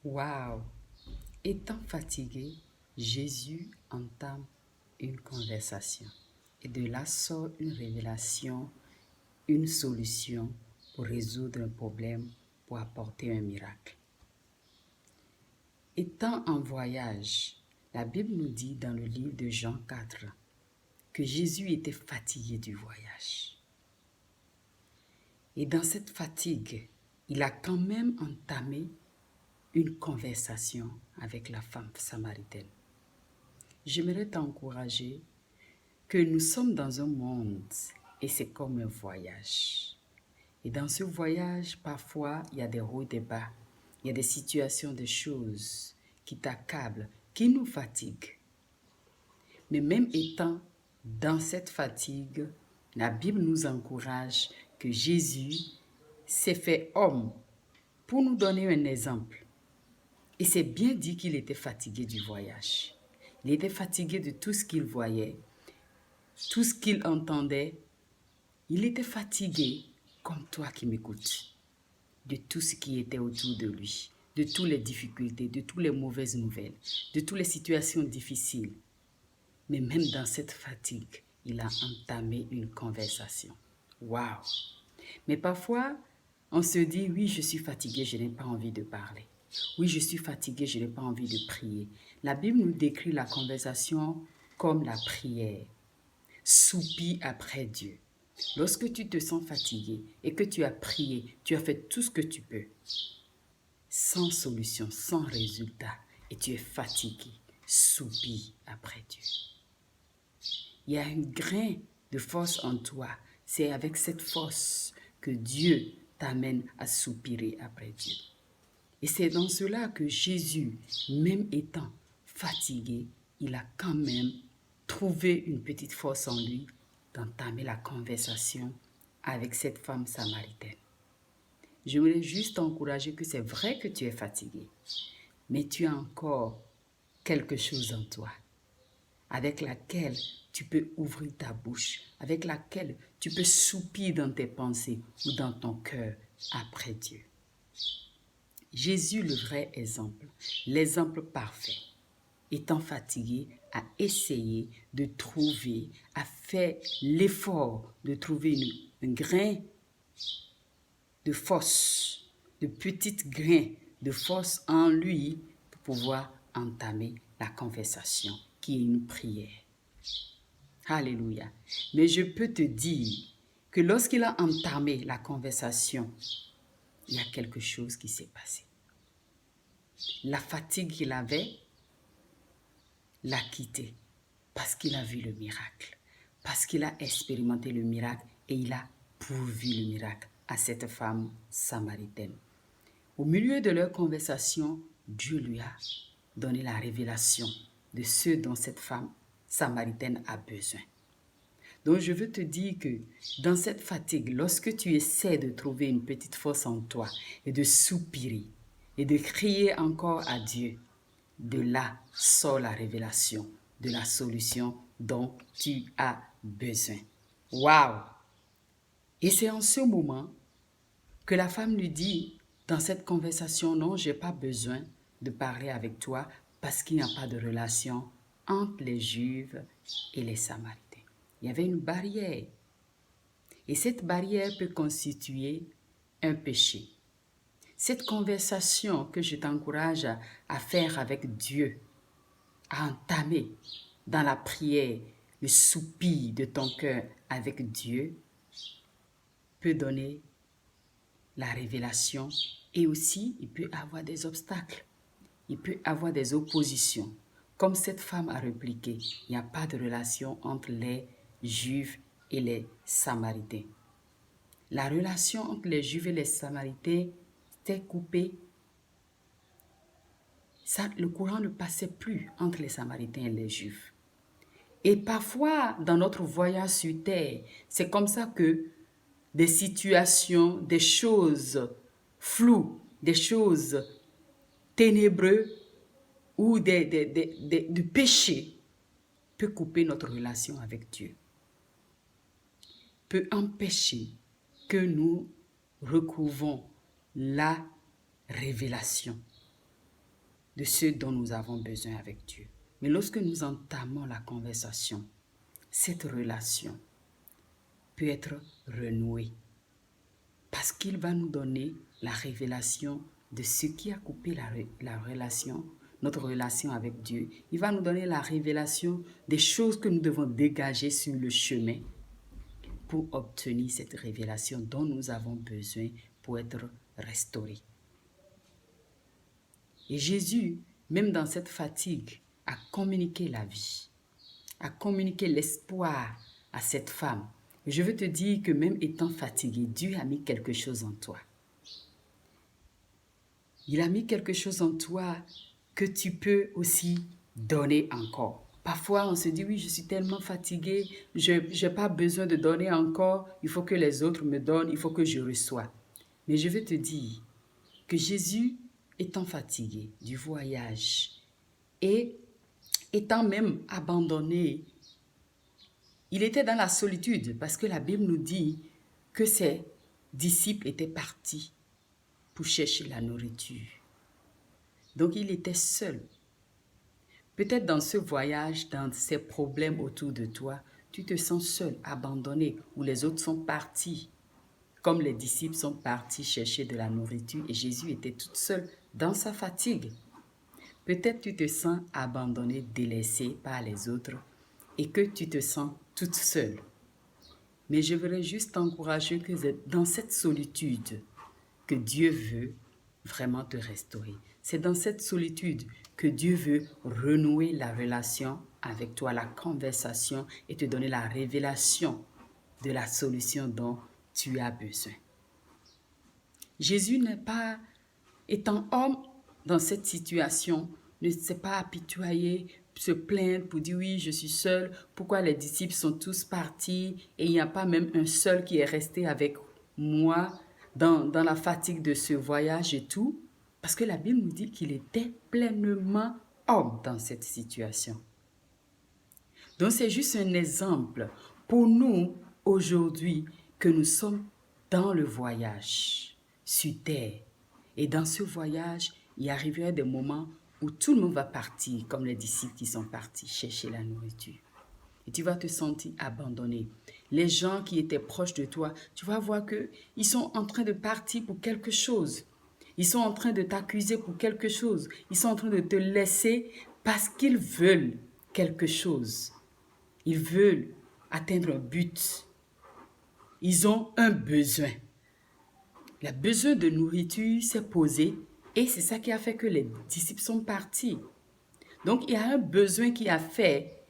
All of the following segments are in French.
Waouh! Étant fatigué, Jésus entame une conversation. Et de là sort une révélation, une solution pour résoudre un problème, pour apporter un miracle. Étant en voyage, la Bible nous dit dans le livre de Jean 4 que Jésus était fatigué du voyage. Et dans cette fatigue, il a quand même entamé une conversation avec la femme samaritaine. J'aimerais t'encourager que nous sommes dans un monde et c'est comme un voyage. Et dans ce voyage, parfois, il y a des hauts et des bas. Il y a des situations, des choses qui t'accablent, qui nous fatiguent. Mais même étant dans cette fatigue, la Bible nous encourage que Jésus s'est fait homme pour nous donner un exemple. Et c'est bien dit qu'il était fatigué du voyage. Il était fatigué de tout ce qu'il voyait, tout ce qu'il entendait. Il était fatigué, comme toi qui m'écoutes, de tout ce qui était autour de lui, de toutes les difficultés, de toutes les mauvaises nouvelles, de toutes les situations difficiles. Mais même dans cette fatigue, il a entamé une conversation. Waouh! Mais parfois, on se dit, oui, je suis fatigué, je n'ai pas envie de parler. Oui, je suis fatigué, je n'ai pas envie de prier. La Bible nous décrit la conversation comme la prière. Soupir après Dieu. Lorsque tu te sens fatigué et que tu as prié, tu as fait tout ce que tu peux, sans solution, sans résultat, et tu es fatigué, soupire après Dieu. Il y a un grain de force en toi. C'est avec cette force que Dieu t'amène à soupirer après Dieu. Et c'est dans cela que Jésus, même étant fatigué, il a quand même trouvé une petite force en lui d'entamer la conversation avec cette femme samaritaine. Je voulais juste t'encourager que c'est vrai que tu es fatigué, mais tu as encore quelque chose en toi avec laquelle tu peux ouvrir ta bouche, avec laquelle tu peux soupirer dans tes pensées ou dans ton cœur après Dieu. Jésus, le vrai exemple, l'exemple parfait, étant fatigué, a essayé de trouver, a fait l'effort de trouver un grain de force, de petites grains de force en lui pour pouvoir entamer la conversation qui est une prière. Alléluia. Mais je peux te dire que lorsqu'il a entamé la conversation, il y a quelque chose qui s'est passé. La fatigue qu'il avait l'a quitté parce qu'il a vu le miracle, parce qu'il a expérimenté le miracle et il a pourvu le miracle à cette femme samaritaine. Au milieu de leur conversation, Dieu lui a donné la révélation de ce dont cette femme samaritaine a besoin. Donc je veux te dire que dans cette fatigue, lorsque tu essaies de trouver une petite force en toi et de soupirer et de crier encore à Dieu, de là sort la révélation de la solution dont tu as besoin. Waouh! Et c'est en ce moment que la femme lui dit dans cette conversation, non, je n'ai pas besoin de parler avec toi parce qu'il n'y a pas de relation entre les Juifs et les Samaritains. Il y avait une barrière. Et cette barrière peut constituer un péché. Cette conversation que je t'encourage à faire avec Dieu, à entamer dans la prière, le soupir de ton cœur avec Dieu, peut donner la révélation et aussi il peut avoir des obstacles, il peut avoir des oppositions. Comme cette femme a répliqué, il n'y a pas de relation entre les Juifs et les Samaritains. La relation entre les Juifs et les Samaritains était coupée. Le courant ne passait plus entre les Samaritains et les Juifs. Et parfois, dans notre voyage sur terre, c'est comme ça que des situations, des choses floues, des choses ténébreuses ou du péché peut couper notre relation avec Dieu, peut empêcher que nous recouvrons la révélation. de ce dont nous avons besoin avec Dieu. Mais lorsque nous entamons la conversation, cette relation peut être renouée parce qu'il va nous donner la révélation de ce qui a coupé notre relation avec Dieu. Il va nous donner la révélation des choses que nous devons dégager sur le chemin pour obtenir cette révélation dont nous avons besoin pour être restaurés. Et Jésus, même dans cette fatigue, a communiqué la vie, a communiqué l'espoir à cette femme. Et je veux te dire que même étant fatigué, Dieu a mis quelque chose en toi. Il a mis quelque chose en toi que tu peux aussi donner encore. Parfois, on se dit, oui, je suis tellement fatigué, je n'ai pas besoin de donner encore, il faut que les autres me donnent, il faut que je reçois. Mais je veux te dire que Jésus, étant fatigué du voyage et étant même abandonné, il était dans la solitude parce que la Bible nous dit que ses disciples étaient partis pour chercher la nourriture. Donc, il était seul. Peut-être dans ce voyage, dans ces problèmes autour de toi, tu te sens seul, abandonné, ou les autres sont partis. Comme les disciples sont partis chercher de la nourriture et Jésus était tout seul dans sa fatigue. Peut-être tu te sens abandonné, délaissé par les autres et que tu te sens toute seule. Mais je voudrais juste t'encourager que c'est dans cette solitude que Dieu veut vraiment te restaurer. C'est dans cette solitude que Dieu veut renouer la relation avec toi, la conversation et te donner la révélation de la solution dont tu as besoin. Jésus n'est pas, étant homme dans cette situation, ne s'est pas apitoyé, se plaindre pour dire oui, je suis seul, pourquoi les disciples sont tous partis et il n'y a pas même un seul qui est resté avec moi dans la fatigue de ce voyage et tout. Parce que la Bible nous dit qu'il était pleinement homme dans cette situation. Donc c'est juste un exemple pour nous aujourd'hui que nous sommes dans le voyage sur terre. Et dans ce voyage, il arriverait des moments où tout le monde va partir, comme les disciples qui sont partis chercher la nourriture. Et tu vas te sentir abandonné. Les gens qui étaient proches de toi, tu vas voir qu'ils sont en train de partir pour quelque chose. Ils sont en train de t'accuser pour quelque chose. Ils sont en train de te laisser parce qu'ils veulent quelque chose. Ils veulent atteindre un but. Ils ont un besoin. Le besoin de nourriture s'est posé et c'est ça qui a fait que les disciples sont partis. Donc, il y a un besoin qui a fait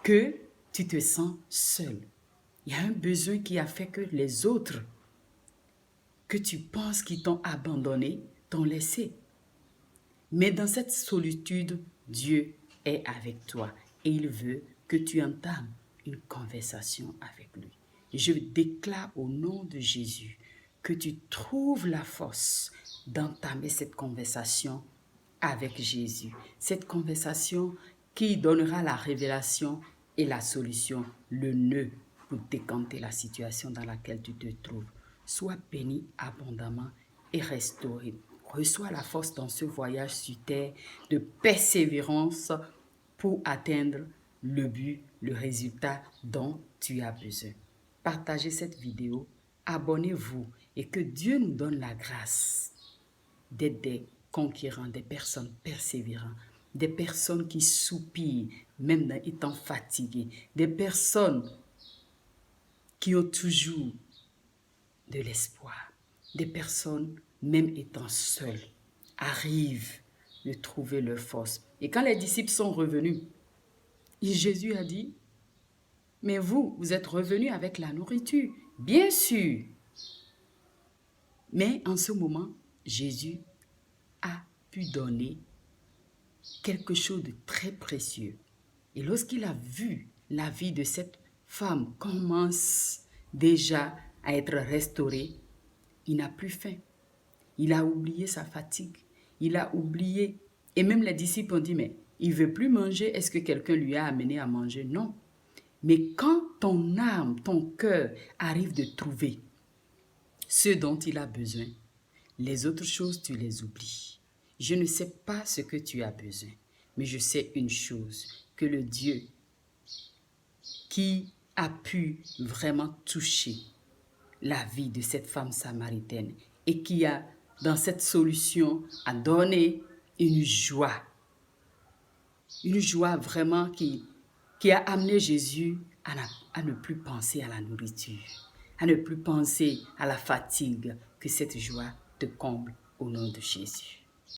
que tu te sens seul. Il y a un besoin qui a fait que les autres que tu penses qu'ils t'ont abandonné, t'ont laissé. Mais dans cette solitude, Dieu est avec toi et il veut que tu entames une conversation avec lui. Et je déclare au nom de Jésus que tu trouves la force d'entamer cette conversation avec Jésus. Cette conversation qui donnera la révélation et la solution, le nœud pour décanter la situation dans laquelle tu te trouves. Sois béni abondamment et restauré. Reçois la force dans ce voyage sur terre de persévérance pour atteindre le but, le résultat dont tu as besoin. Partagez cette vidéo, abonnez-vous et que Dieu nous donne la grâce d'être des conquérants, des personnes persévérantes, des personnes qui soupirent même en étant fatiguées, des personnes qui ont toujours de l'espoir, des personnes même étant seules arrivent de trouver leur force. Et quand les disciples sont revenus, Jésus a dit, mais vous êtes revenus avec la nourriture, bien sûr. Mais en ce moment, Jésus a pu donner quelque chose de très précieux. Et lorsqu'il a vu la vie de cette femme commence déjà à être restaurée, il n'a plus faim. Il a oublié sa fatigue. Il a oublié. Et même les disciples ont dit, mais il ne veut plus manger. Est-ce que quelqu'un lui a amené à manger? Non. Mais quand ton âme, ton cœur arrive de trouver ce dont il a besoin, les autres choses, tu les oublies. Je ne sais pas ce que tu as besoin, mais je sais une chose, que le Dieu qui a pu vraiment toucher la vie de cette femme samaritaine et qui a, dans cette solution, a donné une joie vraiment qui a amené Jésus à ne plus penser à la nourriture, à ne plus penser à la fatigue, que cette joie te comble au nom de Jésus.